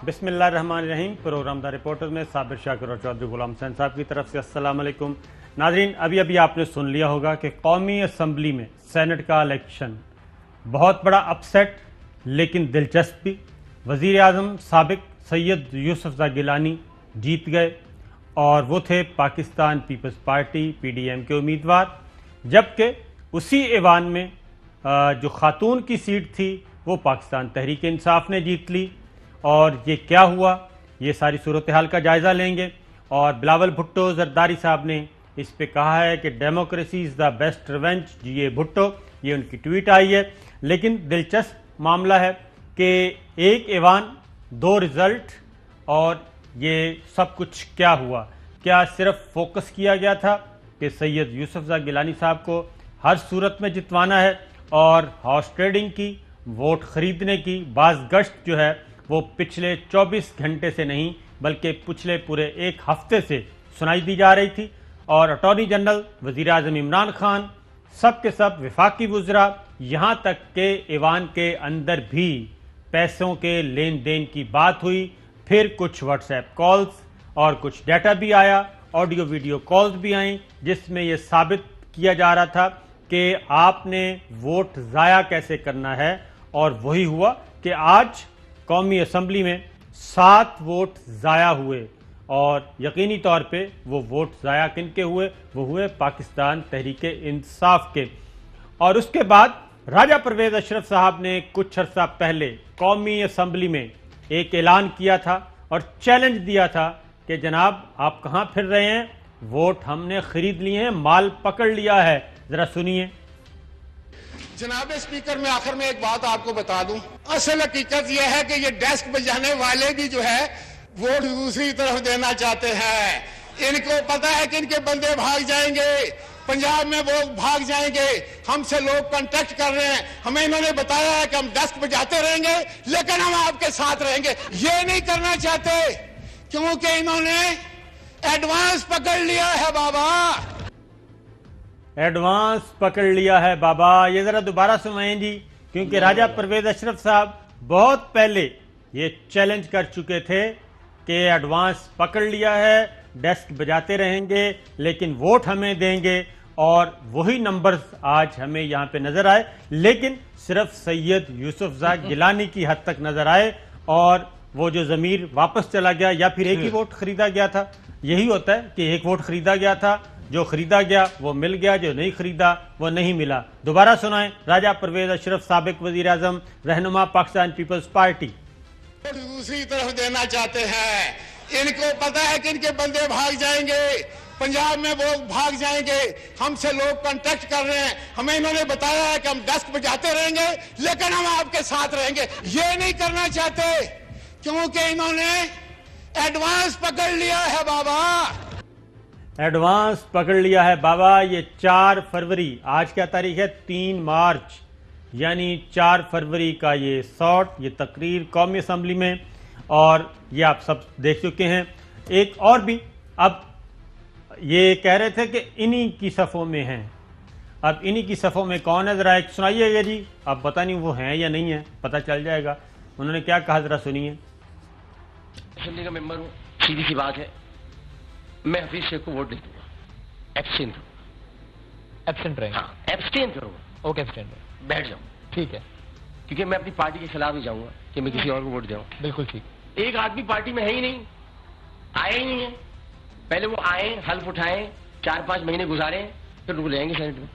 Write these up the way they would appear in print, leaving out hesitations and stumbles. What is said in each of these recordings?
बिस्मिल्लाहिर्रहमानिर्रहीम। Programme the reporter में साबिर शाकिर और चौधरी गुलाम हुसैन साहब की तरफ से अस्सलाम वालेकुम। नाज़रीन, अभी आपने सुन लिया होगा कि कौमी असम्बली में सेनेट का इलेक्शन बहुत बड़ा अपसेट लेकिन दिलचस्प भी। वज़ीर आज़म साबिक सैयद यूसुफ गिलानी जीत गए और वो थे पाकिस्तान पीपल्स पार्टी PDM के उम्मीदवार, जबकि उसी ऐवान में जो खातून की सीट थी वो पाकिस्तान तहरीक इंसाफ ने जीत ली। और ये क्या हुआ, ये सारी सूरत हाल का जायज़ा लेंगे। और बिलावल भुट्टो जरदारी साहब ने इस पे कहा है कि democracy is the best revenge, जी भुट्टो, ये उनकी ट्वीट आई है। लेकिन दिलचस्प मामला है कि एक ऐवान, दो रिज़ल्ट, और ये सब कुछ क्या हुआ। क्या सिर्फ फोकस किया गया था कि सैयद यूसुफ गिलानी साहब को हर सूरत में जितवाना है और हॉर्स ट्रेडिंग की, वोट खरीदने की बाज़गश्त जो है वो पिछले 24 घंटे से नहीं बल्कि पिछले पूरे एक हफ्ते से सुनाई दी जा रही थी। और अटॉर्नी जनरल, वज़ीर आज़म इमरान खान, सब के सब वफाकी वज़रा, यहाँ तक के ऐवान के अंदर भी पैसों के लेन देन की बात हुई। फिर कुछ व्हाट्सएप कॉल्स और कुछ डाटा भी आया, ऑडियो वीडियो कॉल्स भी आई, जिसमें यह साबित किया जा रहा था कि आपने वोट ज़ाया कैसे करना है। और वही हुआ कि आज कौमी असम्बली में 7 वोट ज़ाया हुए। और यकीनी तौर पे वो वोट ज़ाया किन के हुए, वो हुए पाकिस्तान तहरीक इंसाफ के। और उसके बाद राजा परवेज़ अशरफ साहब ने कुछ अर्सा पहले कौमी असम्बली में एक ऐलान किया था और चैलेंज दिया था कि जनाब आप कहाँ फिर रहे हैं, वोट हमने खरीद लिए हैं, माल पकड़ लिया है। जरा सुनिए। जनाब स्पीकर, मैं आखिर में एक बात आपको बता दूं, असल हकीकत यह है कि ये डेस्क बजाने वाले भी जो है वोट दूसरी तरफ देना चाहते हैं। इनको पता है कि इनके बंदे भाग जाएंगे, पंजाब में वो भाग जाएंगे, हमसे लोग कांटेक्ट कर रहे हैं, हमें इन्होंने बताया है कि हम डेस्क बजाते रहेंगे लेकिन हम आपके साथ रहेंगे। ये नहीं करना चाहते क्योंकि इन्होंने एडवांस पकड़ लिया है बाबा, एडवांस पकड़ लिया है बाबा। ये जरा दोबारा सुनाएं जी, क्योंकि राजा परवेज़ अशरफ साहब बहुत पहले ये चैलेंज कर चुके थे कि एडवांस पकड़ लिया है, डेस्क बजाते रहेंगे लेकिन वोट हमें देंगे। और वही नंबर्स आज हमें यहाँ पे नजर आए, लेकिन सिर्फ सैयद यूसुफ गिलानी की हद तक नजर आए। और वो जो ज़मीर वापस चला गया, या फिर एक ही वोट खरीदा गया था। यही होता है कि एक वोट खरीदा गया था, जो खरीदा गया वो मिल गया, जो नहीं खरीदा वो नहीं मिला। दोबारा सुनाएं राजा परवेज़ अशरफ, साबिक वज़ीर आज़म, रहनुमा पाकिस्तान पीपल्स पार्टी। दूसरी तरफ देना चाहते हैं। इनको पता है कि इनके बंदे भाग जाएंगे, पंजाब में वो भाग जाएंगे, हमसे लोग कांटेक्ट कर रहे हैं, हमें इन्होंने बताया है कि हम डेस्क बजाते रहेंगे लेकिन हम आपके साथ रहेंगे। ये नहीं करना चाहते क्योंकि इन्होंने एडवांस पकड़ लिया है बाबा, एडवांस पकड़ लिया है बाबा। ये 4 फरवरी, आज क्या तारीख है, 3 मार्च, यानी 4 फरवरी का ये शॉट, ये तकरीर कौमी असम्बली में, और ये आप सब देख चुके हैं। एक और भी, अब ये कह रहे थे कि इन्हीं की सफ़ों में हैं। अब इन्हीं की सफ़ों में कौन है, ज़रा एक सुनाइएगा जी। अब पता नहीं वो हैं या नहीं है, पता चल जाएगा। उन्होंने क्या कहा, ज़रा सुनिए। असेंबली का मेंबर हूँ, सीधी सी बात है, मैं हफीज शेख को वोट नहीं दूंगा, एब्सटेन करूंगा। एब्सेंट रहेंगे? हाँ, एब्सटेन करूंगा। ओके, एब्सेंट रहेंगे, बैठ जाऊं, ठीक है। क्योंकि मैं अपनी पार्टी के खिलाफ ही जाऊंगा कि मैं किसी और को वोट दूं। बिल्कुल ठीक। एक आदमी पार्टी में है ही नहीं, आया ही नहीं है। पहले वो आए, हल्फ उठाएं, 4-5 महीने गुजारे, फिर रुक जाएंगे सेनेट में।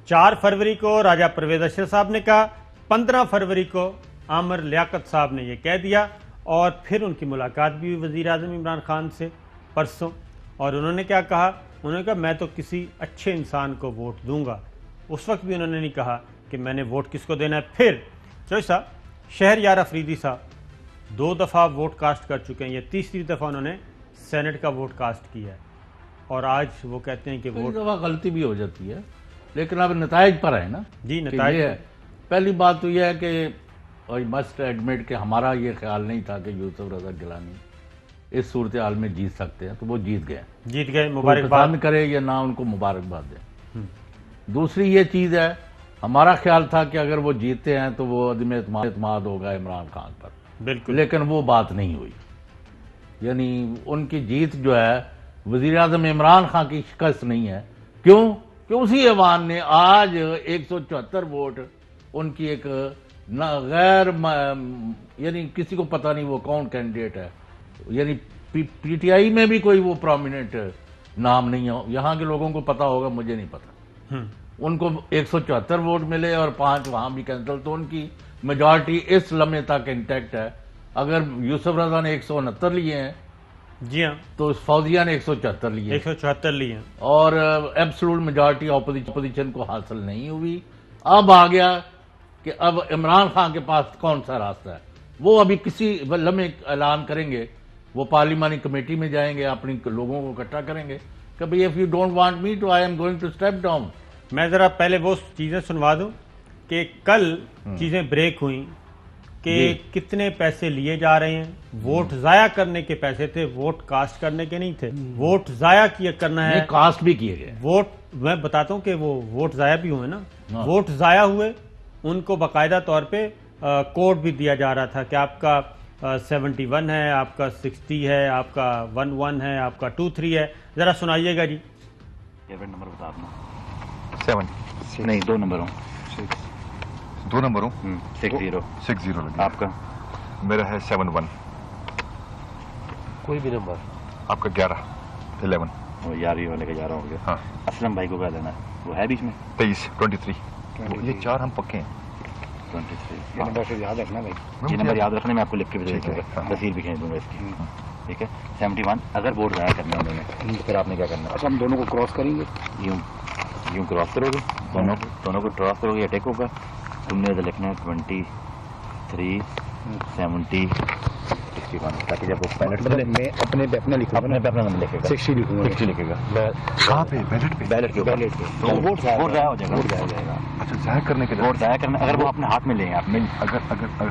4 फरवरी को राजा परवेज़ अशरफ साहब ने कहा, 15 फरवरी को आमिर लियाकत साहब ने यह कह दिया। और फिर उनकी मुलाकात भी हुई वज़ीर आज़म इमरान खान से परसों, और उन्होंने क्या कहा, उन्होंने कहा मैं तो किसी अच्छे इंसान को वोट दूंगा। उस वक्त भी उन्होंने नहीं कहा कि मैंने वोट किसको देना है। फिर चौधरी साहब, शहरयार अफरीदी साहब 2 दफ़ा वोट कास्ट कर चुके हैं, ये तीसरी दफ़ा उन्होंने सेनेट का वोट कास्ट किया है। और आज वो कहते हैं कि वोट, दफा गलती भी हो जाती है, लेकिन अब नताइज पर है ना जी, कि नताइज ये है। पहली बात तो यह है कि और मस्ट एडमिट कि हमारा ये ख्याल नहीं था कि यूसुफ रज़ा गिलानी इस सूरत हाल में जीत सकते हैं, तो वो जीत गए, मुबारकबाद। पसंद करे या ना, उनको मुबारकबाद दें। दूसरी ये चीज़ है, हमारा ख्याल था कि अगर वो जीतते हैं तो वो अदम एतमाद होगा इमरान खान पर, بالکل، لیکن وہ بات نہیں ہوئی. یعنی ان کی جیت جو ہے وزیر اعظم عمران خان کی شکست نہیں ہے. کیوں کہ اسی ایوان نے آج 174 ووٹ ان کی ایک غیر یعنی کسی کو پتہ نہیں وہ کون کینڈیڈیٹ ہے. یعنی پی ٹی آئی میں بھی کوئی وہ پرومیننٹ نام نہیں ہے. یہاں کے لوگوں کو پتا ہوگا, مجھے نہیں پتا. ان کو 174 ووٹ ملے اور 5 وہاں بھی کینسل, تو ان کی میجارٹی اس لمحے تک انٹیکٹ ہے. اگر یوسف رضا نے 169 لیے ہیں, جی ہاں, تو فوزیہ نے 174 لیے, 174 لیے ہیں, اور ایبسولوٹ میجارٹی اپوزیشن کو حاصل نہیں ہوئی. اب آ گیا کہ اب عمران خان کے پاس کون سا راستہ ہے. وہ ابھی کسی لمحے اعلان کریں گے, وہ پارلیمانی کمیٹی میں جائیں گے, اپنی لوگوں کو اکٹھا کریں گے کہ بھئی if you don't want me to I am going to step down. میں ذرا پہلے وہ چیزیں سنوا دوں کہ کل چیزیں بریک ہوئیں کہ کتنے پیسے لیے جا رہے ہیں. ووٹ ضائع کرنے کے پیسے تھے, ووٹ کاسٹ کرنے کے نہیں تھے. ووٹ ضائع کرنا ہے, کاسٹ بھی کیے گئے. ووٹ میں بتاتا ہوں کہ وہ ووٹ ضائع بھی ہوئے نا, ووٹ ضائع ہوئے, ان کو باقاعدہ طور پہ کوڈ بھی دیا جا رہا تھا کہ آپ کا 71 ہے, آپ کا 60 ہے, آپ کا 11 ہے, آپ کا 23 ہے. ذرا سنائیے گا جی. نمبر بتا دوں. 7 نہیں 2 نمبر ہوں, 2 نمبر ہوں, 60 لگے. آپ کا میرا ہے 71. کوئی بھی نمبر. آپ کا 11. وہ 11 والے کا 11 ہو گیا. ہاں, اسلم بھائی کو کیا لینا ہے, وہ ہے بیچ میں 23. یہ 4 ہم پکے ہیں. 23 نمبر یاد رکھنا بھائی, یہ نمبر یاد رکھنا, میں آپ کو لکھ کے بھیج دوں گا, تصویر بھی کھینچ دوں گا اس کی. ٹھیک ہے. 71 اگر ووٹ ضائع کرنا ہے انہوں نے, پھر آپ نے کیا کرنا ہے. اچھا, ہم دونوں کو کراس کریں گے, یوں کراس کرو گے, دونوں کو کراس کرو گے, اٹیک ہوگا. تم نے لکھنا ہے 23 70 61, تاکہ جب وہ بیلٹ میں اپنے لکھوں, اپنا نمبر لکھے گا, 60 لکھوں گا, 60 لکھے گا. کہاں پہ؟ بیلٹ پہ. تو ووٹ ضائع ہو جائے گا. اچھا, ضائع کرنے کے لیے ووٹ ضائع کرنا, اگر وہ اپنے ہاتھ میں لیں آپ, اگر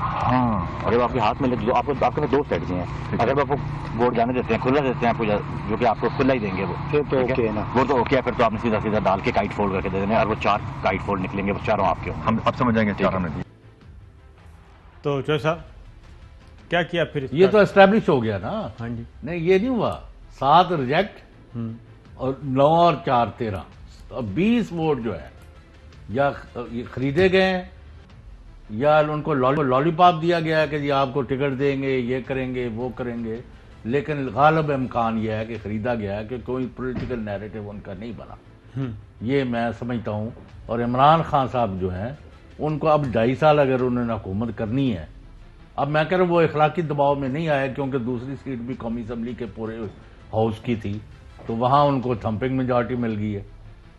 ہاں, اگر وہ آپ کے ہاتھ میں لے, جو آپ کے پاس 2 سیٹ ہیں, اگر وہ آپ کو ووٹ جانے دیتے ہیں, کھلا دیتے ہیں آپ کو, جو کہ آپ کو کھلا ہی دیں گے, وہ اوکے نا, وہ تو اوکے ہے. پھر تو آپ نے سیدھا ڈال کے کائٹ فولڈ کر کے دے دینا, اور وہ 4 کائٹ فولڈ نکلیں گے, وہ چاروں آپ کے ہوں. ہم اب سمجھ جائیں گے 4 ہم نے. تو جو صاحب کیا کیا پھر یہ تو اسٹیبلش ہو گیا نا. ہاں جی, نہیں یہ نہیں ہوا. 7 ریجیکٹ اور 9 اور 4 13. 20 ووٹ جو ہے یا خریدے گئے ہیں یا ان کو لالی پاپ دیا گیا ہے کہ جی آپ کو ٹکٹ دیں گے, یہ کریں گے, وہ کریں گے. لیکن غالب امکان یہ ہے کہ خریدا گیا ہے کہ کوئی پولیٹیکل نیریٹو ان کا نہیں بنا. یہ میں سمجھتا ہوں. اور عمران خان صاحب جو ہیں, ان کو اب 2.5 سال اگر انہوں نے حکومت کرنی ہے, اب میں کہہ رہا ہوں وہ اخلاقی دباؤ میں نہیں آیا, کیونکہ دوسری سیٹ بھی قومی اسمبلی کے پورے ہاؤس کی تھی, تو وہاں ان کو تھمپنگ میجارٹی مل گئی ہے,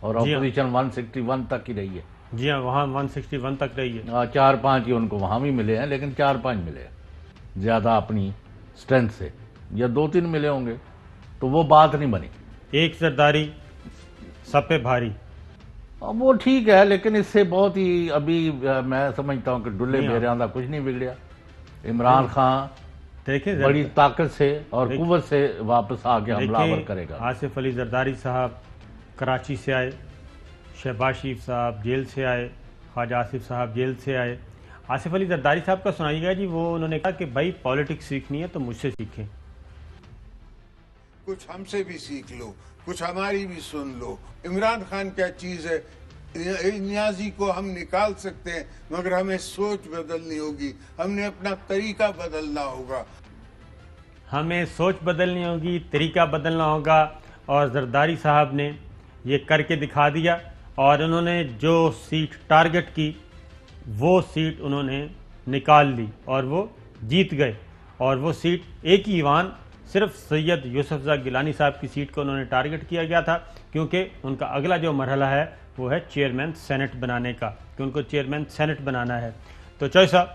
اور اپوزیشن 161 تک ہی رہی ہے. جی ہاں, وہاں 161 تک رہی ہے. 4-5 ہی ان کو وہاں بھی ملے ہیں, لیکن 4-5 ملے ہیں زیادہ اپنی اسٹرینتھ سے, یا 2-3 ملے ہوں گے, تو وہ بات نہیں بنی. ایک زرداری سب پہ بھاری. وہ ٹھیک ہے, لیکن اس سے بہت ہی ابھی میں سمجھتا ہوں کہ ڈلے بہریاں کا کچھ نہیں بگڑیا. عمران خان دیکھیں بڑی طاقت سے اور قوت سے واپس آ کے حملہ آور کرے گا. آصف علی زرداری صاحب کراچی سے آئے, شہباز شریف صاحب جیل سے آئے, خواجہ آصف صاحب جیل سے آئے. آصف علی زرداری صاحب کا سنائیے گا جی. وہ انہوں نے کہا کہ بھائی پالیٹکس سیکھنی ہے تو مجھ سے سیکھیں. کچھ ہم سے بھی سیکھ لو, کچھ ہماری بھی سن لو. عمران خان کیا چیز ہے, نیازی کو ہم نکال سکتے ہیں, مگر ہمیں سوچ بدلنی ہوگی, ہم نے اپنا طریقہ بدلنا ہوگا. ہمیں سوچ بدلنی ہوگی, طریقہ بدلنا ہوگا. اور زرداری صاحب نے یہ کر کے دکھا دیا, اور انہوں نے جو سیٹ ٹارگٹ کی وہ سیٹ انہوں نے نکال لی, اور وہ جیت گئے. اور وہ سیٹ ایک ہی ایوان, صرف سید یوسف زئی گیلانی صاحب کی سیٹ کو انہوں نے ٹارگٹ کیا گیا تھا, کیونکہ ان کا اگلا جو مرحلہ ہے وہ ہے چیئرمین سینٹ بنانے کا, کہ ان کو چیئرمین سینٹ بنانا ہے. تو چوئی صاحب,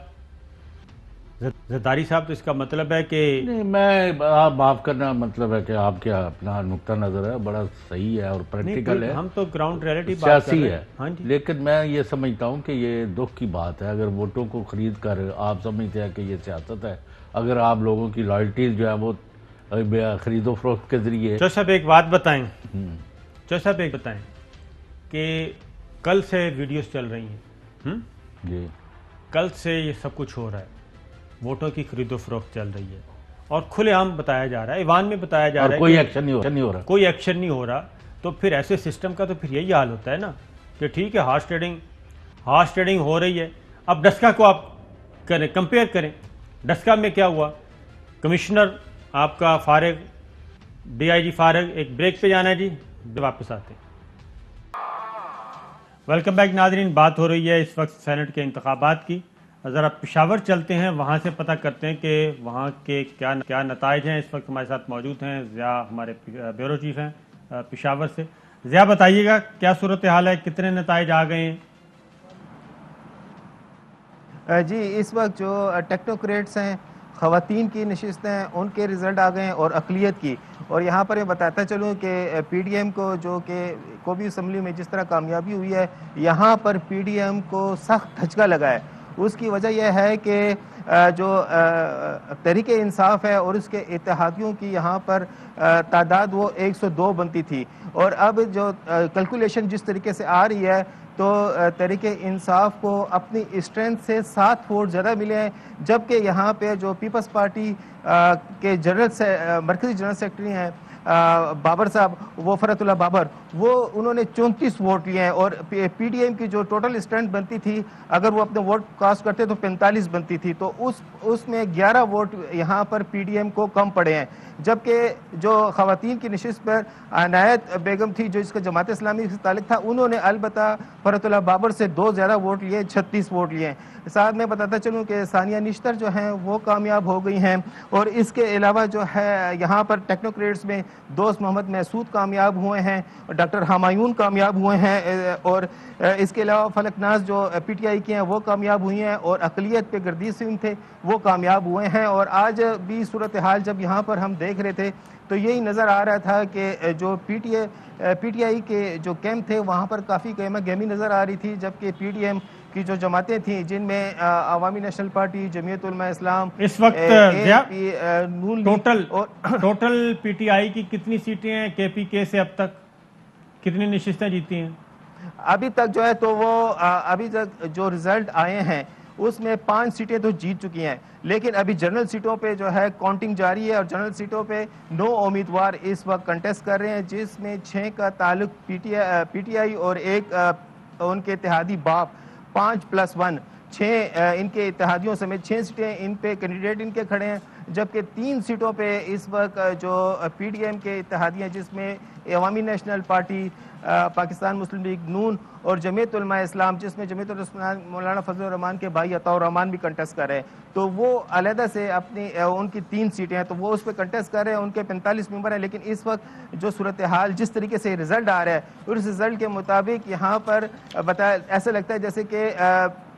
زرداری صاحب, تو اس کا مطلب ہے کہ نہیں, میں آپ معاف کرنا, مطلب ہے کہ آپ کے اپنا نقطہ نظر ہے بڑا صحیح ہے اور پریکٹیکل ہے, ہم تو گراؤنڈ ریئلٹی سیاسی ہے. ہاں جی, لیکن میں یہ سمجھتا ہوں کہ یہ دکھ کی بات ہے اگر ووٹوں کو خرید کر آپ سمجھتے ہیں کہ یہ سیاست ہے. اگر آپ لوگوں کی لائلٹیز جو ہے وہ خرید و فروخت کے ذریعے. چوئی صاحب ایک بات بتائیں, چوئی صاحب ایک بتائیں کہ کل سے ویڈیوز چل رہی ہیں, جی کل سے یہ سب کچھ ہو رہا ہے, वोटों की खरीदो फरोख्त चल रही है और खुलेआम बताया जा रहा है, ईवान में बताया जा रहा है, कोई एक्शन नहीं हो रहा, कोई एक्शन नहीं हो रहा, तो फिर ऐसे सिस्टम का तो फिर यही हाल होता है ना कि ठीक है हॉर्स ट्रेडिंग हो रही है। अब डस्का को आप करें, कंपेयर करें, डस्का में क्या हुआ, कमिश्नर आपका फारिग, DIG फारिग, एक ब्रेक पे जाना है जी, वापस आते हैं। वेलकम बैक नाज़रीन, बात हो रही है इस वक्त सेनेट के इंतखाबात की। ज़रा पेशावर चलते हैं, वहाँ से पता करते हैं कि वहाँ के क्या नताइज हैं। इस वक्त हमारे साथ मौजूद हैं ज़िया, हमारे ब्यूरो चीफ हैं पेशावर से। ज़िया बताइएगा क्या सूरत हाल है, कितने नताइज आ गए हैं? जी इस वक्त जो टेक्नोक्रेट्स हैं, ख़वातीन की नशिस्तें हैं, उनके रिज़ल्ट आ गए हैं और अक़लियत की। और यहाँ पर मैं बताता चलूँ कि PDM को जो कि कौमी असम्बली में जिस तरह कामयाबी हुई है, यहाँ पर PDM को सख्त धचका लगा है। उसकी वजह यह है कि जो तहरीक इंसाफ है और उसके इत्तेहादियों की यहाँ पर तादाद वो 102 बनती थी, और अब जो कैलकुलेशन जिस तरीके से आ रही है तो तहरीक इंसाफ को अपनी स्ट्रेंथ से 7 वोट ज़्यादा मिले हैं, जबकि यहाँ पे जो पीपल्स पार्टी के मरकज़ी जनरल सेक्रेटरी हैं बाबर साहब, वो फरतुल्लाह बाबर, वो उन्होंने 34 वोट लिए हैं। और PDM की जो टोटल स्ट्रेंथ बनती थी, अगर वो अपने वोट कास्ट करते तो 45 बनती थी, तो उसमें 11 वोट यहाँ पर PDM को कम पड़े हैं। जबकि जो ख़वातीन की नशिस्त पर अनायत बेगम थी, जो इसका जमात इस्लामी से ताल्लुक़ था, उन्होंने अलबत्ता फरतुल्लाह बाबर से 2 ज़्यादा वोट लिए, 36 वोट लिए। साथ में बताता चलूँ कि सानिया निश्तर जो हैं वो कामयाब हो गई हैं, और इसके अलावा जो है यहाँ पर टेक्नोक्रेट्स में दोस्त मोहम्मद महसूद कामयाब हुए हैं, डॉक्टर हमायून कामयाब हुए हैं, और इसके अलावा फलकनाज जो PTI के हैं वो कामयाब हुई हैं, और अक़लियत पे गर्दीश सिंह थे वो कामयाब हुए हैं। और आज भी सूरत हाल जब यहाँ पर हम देख रहे थे तो यही नज़र आ रहा था कि जो PTI के जो कैंप थे वहाँ पर काफ़ी गहमा गहमी नज़र आ रही थी, जबकि PDM की जो जमातें थी जिनमें अवामी नेशनल पार्टी, जमीयत उलमा इस्लाम, इस वक्त नून टोटल PTI की कितनी सीटें हैं, KPK से अब तक कितनी नशिस्तें जीती हैं? अभी तक जो है तो वो अभी तक जो रिजल्ट आए हैं उसमें 5 सीटें तो जीत चुकी हैं, लेकिन अभी जनरल सीटों पे जो है काउंटिंग जारी है, और जनरल सीटों पे 9 उम्मीदवार इस वक्त कंटेस्ट कर रहे हैं, जिसमें 6 का ताल्लुक PTI और एक उनके इत्तेहादी बाप, 5+1 6 इनके इत्तेहादियों समेत 6 सीटें इन पे कैंडिडेट इनके खड़े हैं। जबकि 3 सीटों पे इस वक्त जो PDM के इत्तेहादी हैं, जिसमें अवामी नेशनल पार्टी, पाकिस्तान मुस्लिम लीग नून और जमीयत उलमा इस्लाम, जिसमें जमीयत मौलाना फजल रहमान के भाई अताउर रहमान भी कंटेस्ट कर रहे हैं, तो वो अलहदा से अपनी उनकी 3 सीटें हैं तो वो उस पर कंटेस्ट कर रहे हैं। उनके 45 मेंबर हैं, लेकिन इस वक्त जो सूरत हाल जिस तरीके से रिजल्ट आ रहा है, उस रिजल्ट के मुताबिक यहाँ पर ऐसा लगता है जैसे कि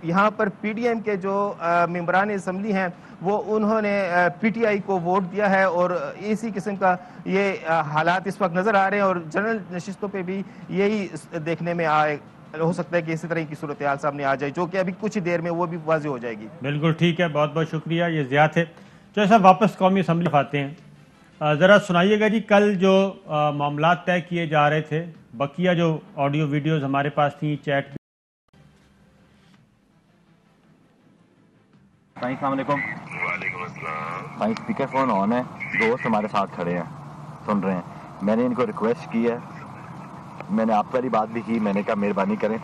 यहाँ पर PDM के जो मेंबरान असम्बली हैं वो उन्होंने PTI को वोट दिया है, और इसी किस्म का ये हालात इस वक्त नज़र आ रहे हैं। और जनरल नशिस्तों पे भी यही देखने में हो सकता है कि इसी तरह की सूरत हाल सामने आ जाए, जो कि अभी कुछ ही देर में वो भी वाज़ेह हो जाएगी। बिल्कुल ठीक है, बहुत बहुत शुक्रिया। ये ज़िया थे। तो साहब वापस कौमी असम्बली आते हैं, ज़रा सुनाइएगा जी, कल जो मामला तय किए जा रहे थे, बकिया जो ऑडियो वीडियोज़ हमारे पास थी, चैट वालेकुम अस्सलाम भाई, स्पीकर फोन ऑन है, दोस्त हमारे साथ खड़े हैं, सुन रहे हैं। मैंने इनको रिक्वेस्ट की है, मैंने आप वाली बात भी की, मैंने कहा मेहरबानी करें,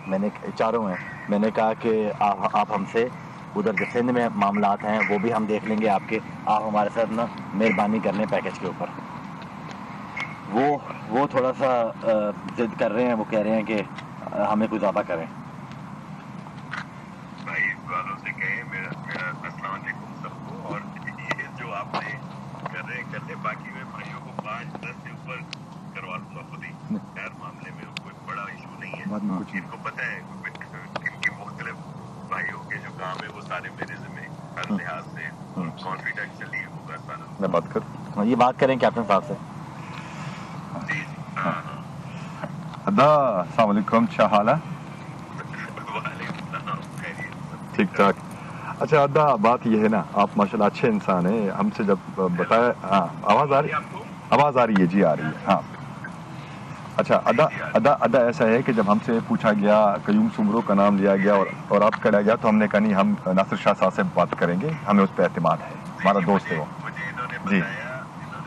मैंने चारों हैं, मैंने कहा कि आप हमसे उधर जो सिंध में मामलात हैं वो भी हम देख लेंगे आपके, आप हमारे साथ ना मेहरबानी कर लें पैकेज के ऊपर। वो थोड़ा सा जिद कर रहे हैं, वो कह रहे हैं कि हमें कुछ ज़्यादा करें। भाई वालों से कहें मेरा अस्सलाम वालेकुम सबको, और ये जो आपने कर रहे बाकी में भाइयों को 5-10 से ऊपर करवा लूंगा खुद ही, खैर मामले में कोई बड़ा इशू नहीं है। इनको पता है इनके मुख्तलिफ भाइयों के जो काम है वो सारे मेरे ज़िम्मे, हर लिहाज से कॉन्फिडेंशियली होगा सारा। बात कर, ये बात करें कैप्टन साहब से। जी अदा अस्सलाम वालेकुम, क्या हाल है? ठीक ठाक। अच्छा अदा, बात ये है ना, आप माशाल्लाह अच्छे इंसान हैं, हमसे जब बताया, हाँ आवाज़ आ रही है, आवाज़ आ रही है जी, आ रही है, हाँ अच्छा अदा ऐसा है कि जब हमसे पूछा गया, कयूम सुमरो का नाम लिया गया और आपका लिया गया, तो हमने कहा नहीं, हम नासिर शाह साहब से बात करेंगे, हमें उस पर एतमाद है, हमारा दोस्त है वो। मुझे इन्होंने जी।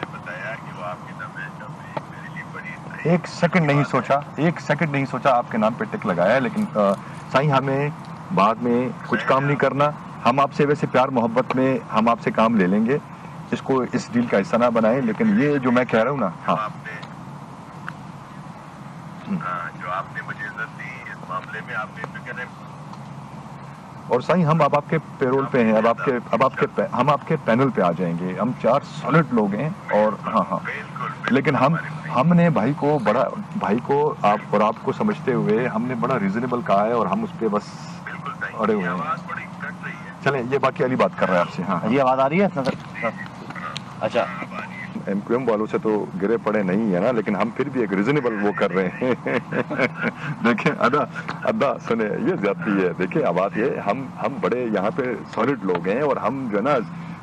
बताया कि वो आपकी तबीयत मेरे लिए बड़ी एक सेकंड नहीं सोचा आपके नाम पे टिक लगाया, लेकिन साईं हमें बाद में कुछ काम नहीं करना, हम आपसे वैसे प्यार मोहब्बत में हम आपसे काम ले लेंगे, इसको इस डील का हिस्सा ना बनाएं, लेकिन ये जो मैं कह रहा हूँ ना, हाँ जो आपने मुझे इज्जत दी इस मामले में, आपने फिक्र है। और साईं हम अब आपके पेरोल पे हैं, हम आपके पैनल पे आ जाएंगे, हम 4 सॉलिड लोग हैं, और हाँ लेकिन हमने भाई को आप और आपको समझते हुए हमने बड़ा रीजनेबल कहा है, और हम उस पे बस अड़े हुए हैं। चलें, ये बाकी वाली बात कर रहा है आपसे। हाँ ये आवाज आ रही है? अच्छा, एमक्यूएम वालों से तो गिरे पड़े नहीं है ना, लेकिन हम फिर भी एक रीजनेबल वो कर रहे हैं। देखें अदा सुने, ये ज्यादती है। देखिए बात ये, हम बड़े यहाँ पे सॉलिड लोग हैं, और हम जो है ना,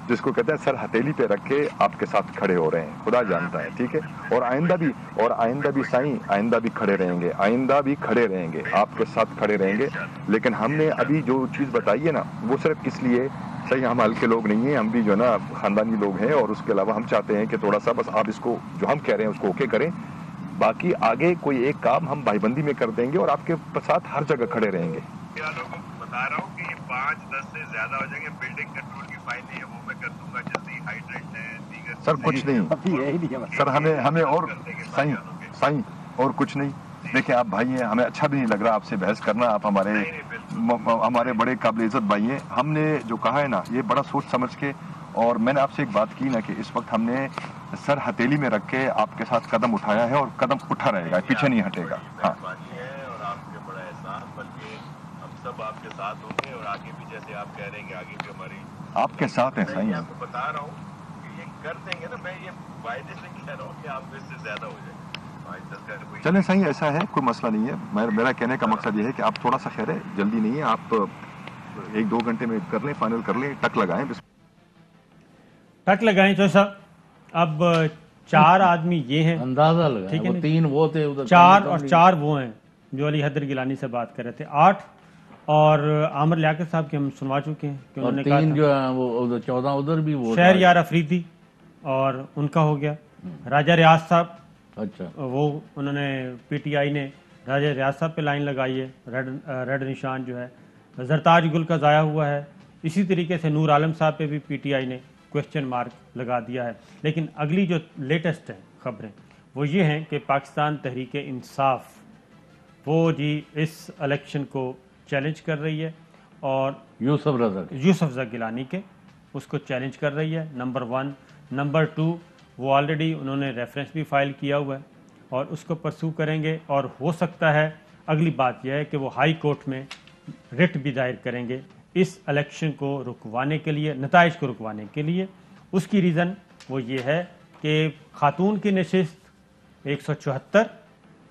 जिसको कहते हैं सर हथेली पे रख के आपके साथ खड़े हो रहे हैं, खुदा जानता है, ठीक है। और आइंदा भी साईं, आइंदा भी खड़े रहेंगे, आपके साथ खड़े रहेंगे। लेकिन हमने अभी जो चीज़ बताई है ना, वो सिर्फ इसलिए, सही हम हल्के लोग नहीं हैं, हम भी जो है ना खानदानी लोग हैं, और उसके अलावा हम चाहते हैं कि थोड़ा सा बस आप इसको जो हम कह रहे हैं उसको ओके करें, बाकी आगे कोई एक काम हम भाईबंदी में कर देंगे, और आपके साथ हर जगह खड़े रहेंगे। बता रहा हूँ कि ये 5-10 से ज्यादा हो जाएंगे। बिल्डिंग कंट्रोल की फाइल नहीं है, वो मैं कर दूंगा जल्दी। हाइड्रेट है, दीगर सर कुछ नहीं सर, हमें और साईं और कुछ नहीं। देखिए आप भाई हैं, हमें अच्छा भी नहीं लग रहा आपसे बहस करना, आप हमारे बड़े काबिल इज्जत भाई हैं। हमने जो कहा है ना, ये बड़ा सोच समझ के, और मैंने आपसे एक बात की ना कि इस वक्त हमने सर हथेली में रख के आपके साथ कदम उठाया है, और कदम उठा रहेगा, पीछे नहीं हटेगा। हाँ, और आपके बड़ा एहसान, बल्कि हम सब आपके साथ होंगे, और आगे भी जैसे आप कह रहे हैं कि आगे भी हमारी आपके साथ है साईं। मैं आपको बता रहा हूँ कि ये कर देंगे ना, मैं ये वायदे से कह रहा हूँ कि आपको इससे ज्यादा हो जाएगा। चलें साईं, ऐसा है, कोई मसला नहीं है। मेरा कहने का मकसद ये है कि आप थोड़ा सा खैर है, जल्दी नहीं है, आप 1-2 घंटे में कर लें, फाइनल कर लें, टक लगाएं तो साहब। अब 4 आदमी ये हैं, अंदाजा लगा, ठीक है, 3 वो थे उधर, 4 वो हैं जो अली हैदर गिलानी से बात कर रहे थे। 8 और आमिर लियाकत साहब के हम सुनवा चुके हैं कि उन्होंने कहा 3 जो है वो उधर 14 उधर भी वो शहरयार अफरीदी, और उनका हो गया। राजा रियाज साहब, अच्छा, वो उन्होंने पीटीआई ने राजा रियाज साहब पे लाइन लगाई है, रेड निशान जो है। जरताज गुल का ज़ाया हुआ है। इसी तरीके से नूर आलम साहब पे भी पीटीआई ने क्वेश्चन मार्क लगा दिया है। लेकिन अगली जो लेटेस्ट है खबरें वो ये हैं कि पाकिस्तान तहरीक इंसाफ वो जी इस इलेक्शन को चैलेंज कर रही है, और यूसुफ रज़ा गिलानी के उसको चैलेंज कर रही है, नंबर 1। नंबर 2, वो ऑलरेडी उन्होंने रेफरेंस भी फाइल किया हुआ है, और उसको परसू करेंगे, और हो सकता है अगली बात यह है कि वो हाई कोर्ट में रिट भी दायर करेंगे इस इलेक्शन को रुकवाने के लिए, नताइज को रुकवाने के लिए। उसकी रीज़न वो ये है कि खातून की नशिस्त 174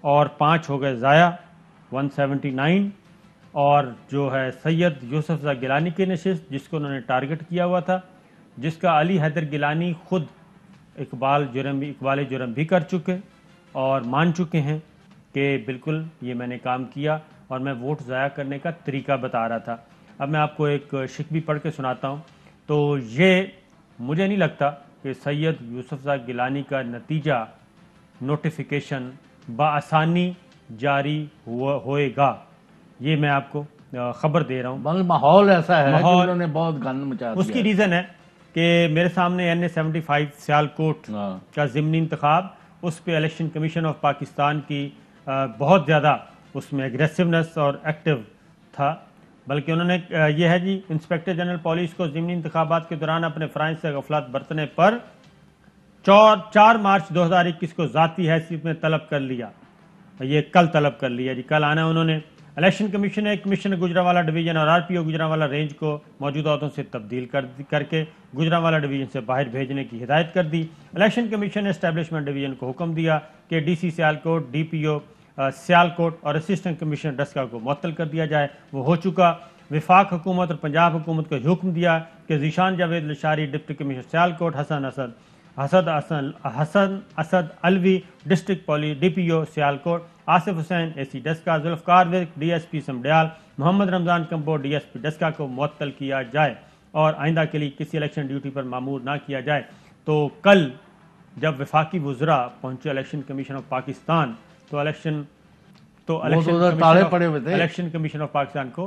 और 5 हो गए ज़ाया 179, और जो है सैयद यूसुफ रज़ा गिलानी की नशिस्त जिसको उन्होंने टारगेट किया हुआ था, जिसका अली हैदर गिलानी खुद इकबाल जुर्म भी कर चुके और मान चुके हैं कि बिल्कुल ये मैंने काम किया, और मैं वोट ज़ाया करने का तरीका बता रहा था। अब मैं आपको एक शिक भी पढ़ के सुनाता हूँ। तो ये मुझे नहीं लगता कि सैयद यूसुफ रज़ा गिलानी का नतीजा नोटिफिकेशन बआसानी जारी होएगा, ये मैं आपको खबर दे रहा हूँ। माहौल ऐसा है कि उन्होंने बहुत गंद मचा दिया। उसकी रीज़न है कि मेरे सामने NA-75 सियालकोट का ज़िमनी इंतखाब, उस पर इलेक्शन कमीशन ऑफ पाकिस्तान की बहुत ज़्यादा उसमें एग्रेसिवनेस और एक्टिव था। बल्कि उन्होंने ये है जी, इंस्पेक्टर जनरल पुलिस को ज़िमनी इंतखाबात के दौरान अपने फ़राइज़ से गफलत बरतने पर 4 मार्च 2021 को ज़ाती हैसियत में तलब कर लिया। ये कल तलब कर लिया जी, कल आना उन्होंने। इलेक्शन कमीशन ने कमिश्नर गुजरांवाला डिवीज़न और RPO गुजरांवाला रेंज को मौजूदा अहदों से तब्दील करके गुजरांवाला डिवीज़न से बाहर भेजने की हिदायत कर दी। इलेक्शन कमीशन ने एस्टेब्लिशमेंट डिवीज़न को हुक्म दिया कि DC सियालकोट, DPO सियालकोट और असिस्टेंट कमिश्नर डस्का को मुअत्तल कर दिया जाए। वो हो चुका। वफाक हुकूमत और पंजाब हुकूमत को हुक्म दिया कि Zeeshan Javed Lashari, deputy commissioner Sialkot, Hassan Asad Hassan Asad Alvi, district police DPO Sialkot, Asif Hussain AC Daska, Zulfiqar Virk DSP Sambrial, Mohammad Ramzan Kamboh DSP Daska को मुअत्तल किया जाए और आइंदा के लिए किसी इलेक्शन ड्यूटी पर मामूर ना किया जाए। तो कल जब वफाकी वज़रा पहुंचे इलेक्शन कमीशन ऑफ पाकिस्तान तो इलेक्शन कमीशन ऑफ पाकिस्तान को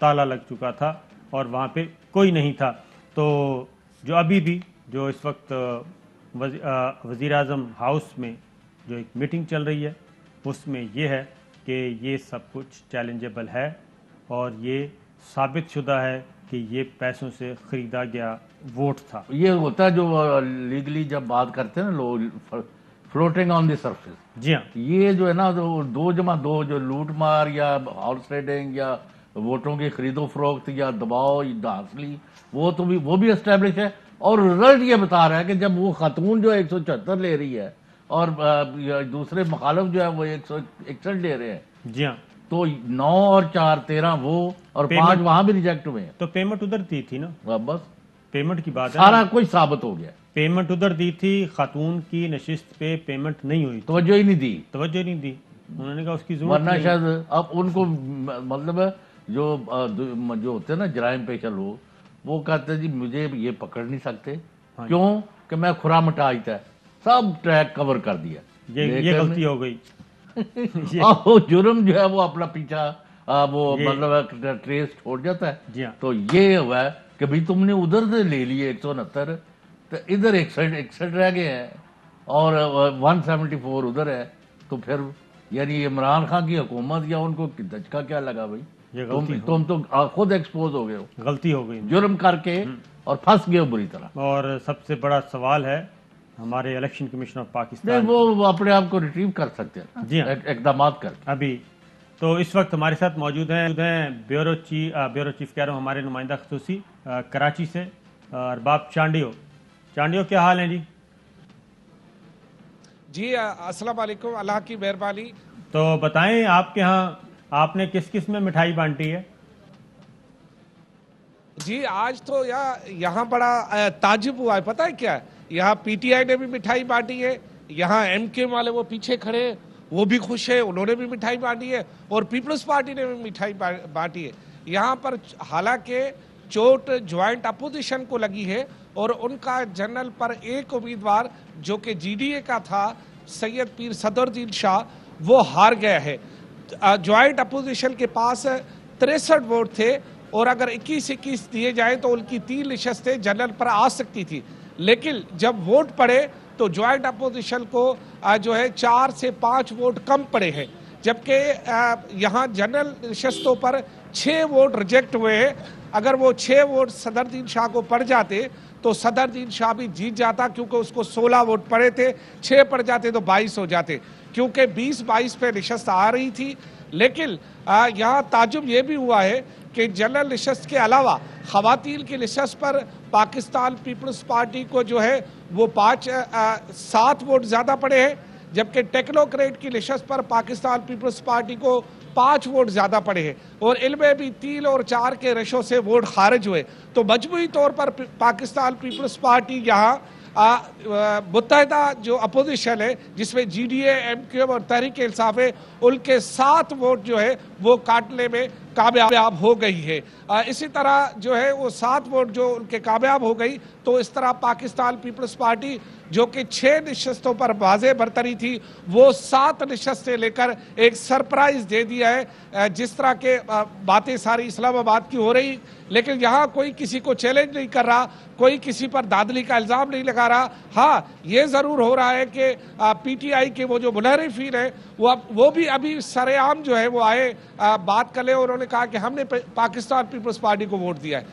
ताला लग चुका था और वहाँ पे कोई नहीं था। तो जो अभी भी जो इस वक्त वज़ीर आज़म हाउस में जो एक मीटिंग चल रही है उसमें ये है कि ये सब कुछ चैलेंजेबल है और ये साबित शुदा है कि ये पैसों से ख़रीदा गया वोट था। ये होता है जो लीगली जब बात करते हैं ना लोग, फ्लोटिंग ऑन द सरफेस। जी हाँ, ये जो है ना 2+2 जो लूट मार या हाउस रेडिंग या वोटों की खरीदो फरोख्त या दबाव या धांसली वो भी एस्टेब्लिश है। और रिजल्ट ये बता रहा है कि जब वो खातून जो 174 ले रही है और दूसरे मुखालिफ जो है वो 161 ले रहे हैं, जी हाँ, तो 9 और 4 13 वो और 5 वहां भी रिजेक्ट हुए हैं। तो पेमेंट उधर दी थी ना, बस पेमेंट की बात है, सारा कुछ साबित हो गया। पेमेंट उधर दी थी, खातून की नशिस्त पे पेमेंट नहीं हुई, तवज्जो ही नहीं दी, उन्होंने कहा उसकी जरूरत वरना नहीं। शायद अब उनको मतलब जो होते हैं ना जराइम पेशा लोग, वो कहते हैं जी मुझे ये पकड़ नहीं सकते, क्यों कि मैं खुरा मटाइता है, सब ट्रैक कवर कर दिया। ये गलती हो गई। वो जुर्म जो है वो अपना पीछा वो मतलब ट्रेस छोड़ जाता है। जी हाँ। तो ये हुआ है कि भाई तुमने उधर से ले लिए 169, तो इधर 61 रह गए हैं और 174 उधर है। तो फिर यानी इमरान खान की हुकूमत या उनको धचका क्या लगा भाई, तुम तो खुद एक्सपोज हो गए हो, गलती हो गई जुर्म करके और फंस गए हो बुरी तरह। और सबसे बड़ा सवाल है हमारे इलेक्शन कमीशन ऑफ पाकिस्तान, वो अपने आप को रिट्रीव कर सकते हैं जी हाँ, इक़दाम कर अभी। तो इस वक्त हमारे साथ मौजूद हैं ब्यूरो चीफ कह रहा हूँ, हमारे नुमाइंदा खसूसी कराची से अरबाब चांडियो, क्या हाल है जी? जी अस्सलाम वालेकुम, अल्लाह की मेहरबानी। तो बताएं आपके यहाँ आपने किस किस में मिठाई बांटी है? जी आज तो यहाँ बड़ा ताजुब हुआ है, पता है क्या, यहाँ PTI ने भी मिठाई बांटी है, यहाँ MK वाले वो पीछे खड़े हैं वो भी खुश है, उन्होंने भी मिठाई बांटी है, और पीपल्स पार्टी ने भी मिठाई बांटी है। यहाँ पर हालांकि चोट ज्वाइंट अपोजिशन को लगी है और उनका जनरल पर एक उम्मीदवार जो कि GDA का था सैयद पीर सदरुद्दीन शाह, वो हार गया है। ज्वाइंट अपोजिशन के पास 63 वोट थे और अगर 21-21 दिए जाए तो उनकी 3 नशस्तें जनरल पर आ सकती थी, लेकिन जब वोट पड़े तो ज्वाइंट अपोजिशन को जो है 4 से 5 वोट कम पड़े हैं, जबकि यहाँ जनरल नशस्तों पर 6 वोट रिजेक्ट हुए हैं। अगर वो 6 वोट सदरुद्दीन शाह को पड़ जाते तो सदरुद्दीन शाह भी जीत जाता, क्योंकि उसको 16 वोट पड़े थे, 6 पड़ जाते तो 22 हो जाते, क्योंकि 20-22 पे नशस्त आ रही थी। लेकिन यहाँ ताजुब ये भी हुआ है कि जनरल नशस्त के अलावा ख़वातीन की नशस्त पर पाकिस्तान पीपल्स पार्टी को जो है वो 7 वोट ज़्यादा पड़े हैं, जबकि टेक्नोक्रेट की नशस्त पर पाकिस्तान पीपल्स पार्टी को 5 वोट ज़्यादा पड़े हैं और इनमें भी 3 और 4 के रेशो से वोट खारिज हुए। तो मजमूई तौर पर पाकिस्तान पीपल्स पार्टी यहाँ मुत्तहिदा जो अपोजिशन है जिसमें GDA, MQM और तहरीक इंसाफ है, उनके 7 वोट जो है वो काटने में कामयाब हो गई है। इसी तरह जो है वो 7 वोट जो उनके कामयाब हो गई, तो इस तरह पाकिस्तान पीपल्स पार्टी जो कि 6 नशस्तों पर वाज़े बरतरी थी वो 7 नशस्तें लेकर एक सरप्राइज दे दिया है। जिस तरह के बातें सारी इस्लामाबाद की हो रही, लेकिन यहाँ कोई किसी को चैलेंज नहीं कर रहा, कोई किसी पर दादली का इल्ज़ाम नहीं लगा रहा। हाँ, ये ज़रूर हो रहा है कि PTI के वो जो मुनहरिफीन है वो भी अभी सरेआम जो है वो आए, बात कर ले, और उन्होंने कहा कि हमने पाकिस्तान पीपल्स पार्टी को वोट दिया है।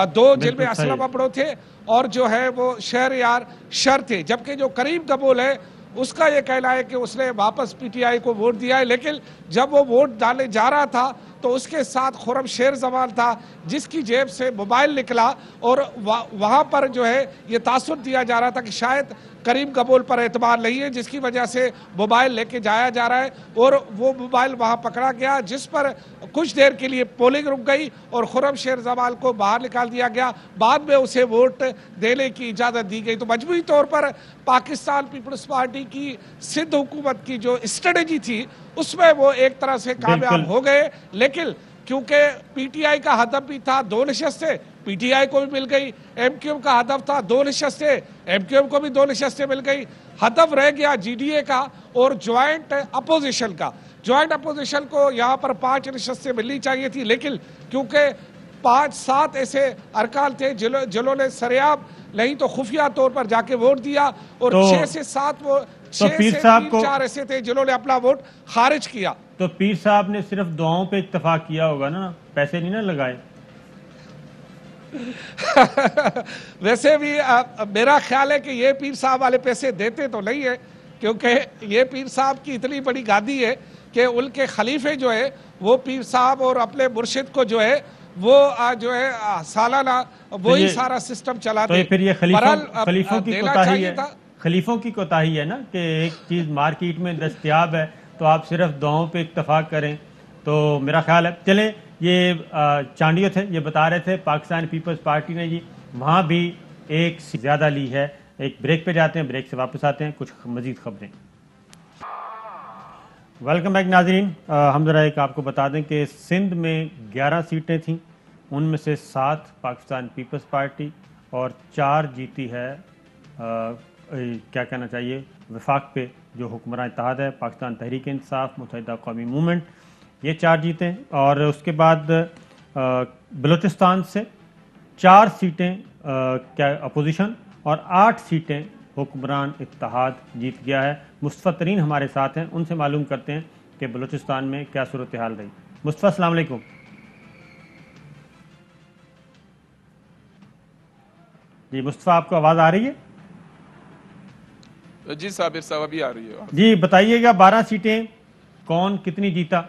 2 जिनमें असलम अबड़ो थे और जो है वो शहरयार शर थे, जबकि जो करीम कबूल है उसका ये कहना है कि उसने वापस PTI को वोट दिया है, लेकिन जब वो वोट डालने जा रहा था تو اس کے ساتھ خرم شیر زمان تھا جس کی جیب سے موبائل نکلا اور وہاں پر جو ہے یہ تاثر دیا جا رہا تھا کہ شاید کریم قبول پر اعتبار نہیں ہے، جس کی وجہ سے موبائل لے کے جایا جا رہا ہے، اور وہ موبائل وہاں پکڑا گیا جس پر کچھ دیر کے لیے پولنگ رک گئی اور خرم شیر زمان کو باہر نکال دیا گیا، بعد میں اسے ووٹ دینے کی اجازت دی گئی۔ تو مجموعی طور پر پاکستان پیپلز پارٹی کی سندھ حکومت کی جو اسٹریٹجی تھی اس میں وہ ایک طرح سے کامیاب ہو گئے، لیکن کیونکہ پی ٹی آئی کا ہدف بھی تھا 2 نشستیں، پی ٹی آئی کو بھی مل گئی، ایم کیو ایم کا ہدف تھا 2 نشستیں، ایم کیو ایم کو بھی 2 نشستیں مل گئی، ہدف رہ گیا جی ڈی اے کا اور جوائنٹ اپوزیشن کا۔ جوائنٹ اپوزیشن کو یہاں پر 5 نشستیں ملنی چاہیے تھی، لیکن کیونکہ 5-7 ایسے ارکان تھے جنہوں نے سریعاب نہیں تو خفیہ طور پر جا کے ووٹ دیا، اور 6 سے 7 وہ 6 سے 3-4 ایسے تھے جنہوں نے اپنا ووٹ خارج کیا۔ تو پیر صاحب نے صرف دعاؤں پہ اتفاق کیا ہوگا نا، پیسے نہیں نہ لگائے؟ ویسے بھی میرا خیال ہے کہ یہ پیر صاحب والے پیسے دیتے تو نہیں ہے، کیونکہ یہ پیر صاحب کی اتنی بڑی گادی ہے کہ ان کے خلیفے جو ہے وہ پیر صاحب اور اپنے مرشد کو جو ہے وہ جو ہے سالانہ وہی سارا سسٹم چلاتے ہیں۔ تو پھر یہ خلیفوں کی کوتاہی ہے نا کہ ایک چیز مارکیٹ میں دستیاب ہے تو آپ صرف دعاؤں پہ اتفاق کریں، تو میرا خیال ہے چلیں یہ چانڈیو تھے، یہ بتا رہے تھے پاکستان پیپلز پارٹی نے جی وہاں بھی ایک سے زیادہ لی ہے۔ ایک بریک پہ جاتے ہیں، بریک سے واپس آتے ہیں، کچھ مزید خبریں۔ ویلکم بیک ناظرین، ہم ذرا ایک آپ کو بتا دیں کہ سندھ میں 11 سیٹیں تھیں، ان میں سے 7 پاکستان پیپلز پارٹی اور 4 جیتی ہے کیا کہنا چاہیے وفاق پہ جو حکمراں اتحاد ہے، پاکستان تحریک انصاف، متحدہ قومی موومنٹ، یہ 4 جیتے ہیں، اور اس کے بعد بلوچستان سے 4 سیٹیں کیا اپوزیشن اور 8 سیٹیں حکمران اتحاد جیت گیا ہے۔ مصطفیٰ ترین ہمارے ساتھ ہیں، ان سے معلوم کرتے ہیں کہ بلوچستان میں کیا صورتحال رہی۔ مصطفیٰ السلام علیکم۔ جی مصطفیٰ، آپ کو آواز آ رہی ہے؟ جی صابر صاحب ابھی آ رہی ہے۔ جی بتائیے گا 12 سیٹیں کون کتنی جیتا؟